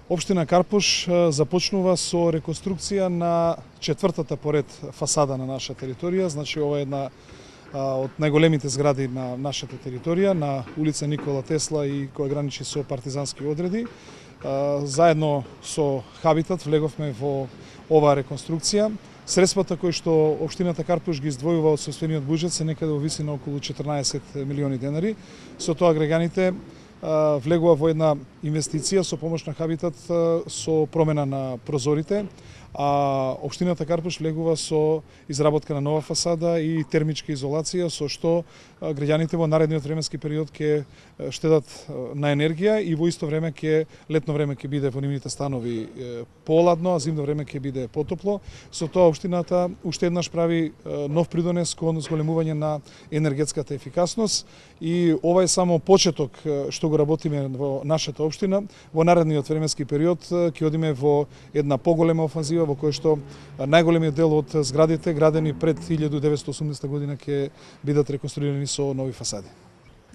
Општина Карпош започнува со реконструкција на четвртата поред фасада на наша територија. Значи, ова е една од најголемите згради на нашата територија, на улица Никола Тесла и која граничи со партизански одреди. Заедно со Хабитат влеговме во оваа реконструкција. Средствата кои што општината Карпош ги издвојува од сопствениот буџет се некаде во висина околу 14 милиони денари. Со тоа граѓаните влегува во една инвестиција со помош на Хабитат со промена на прозорите, а општината Карпош влегува со изработка на нова фасада и термичка изолација, со што граѓаните во наредниот временски период ќе штедат на енергија и во исто време летно време ќе биде во нивните станови поладно, а зимно време ќе биде потопло. Со тоа општината уште еднаш прави нов придонес кон зголемување на енергетската ефикасност и ова е само почеток што го работиме во нашата општина. Во наредниот временски период ќе одиме во една поголема офанзива во која што најголемиот дел од зградите градени пред 1980 година ќе бидат реконструирани со нови фасади.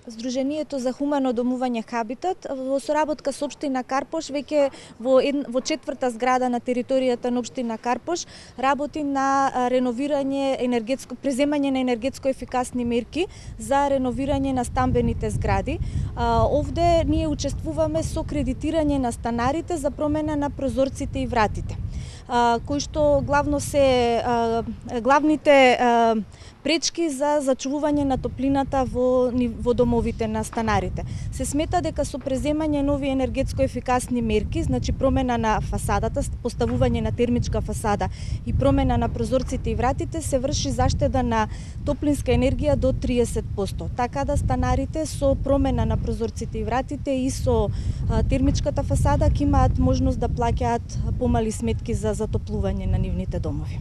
Сдруженијето за хумано домување Хабитат во соработка со општина Карпош веќе во четврта зграда на територијата на општина Карпош работи на реновирање преземање на енергетско ефикасни мерки за реновирање на стамбените згради. Овде ние учествуваме со кредитирање на станарите за промена на прозорците и вратите, кои што главно се главните пречки за зачувување на топлината во домовите на станарите. Се смета дека со преземање нови енергетско ефикасни мерки, значи промена на фасадата, поставување на термичка фасада и промена на прозорците и вратите, се врши заштеда на топлинска енергија до 30%. Така да станарите со промена на прозорците и вратите и со термичката фасада ќе имаат можност да плаќаат помали сметки за затоплување на нивните домови.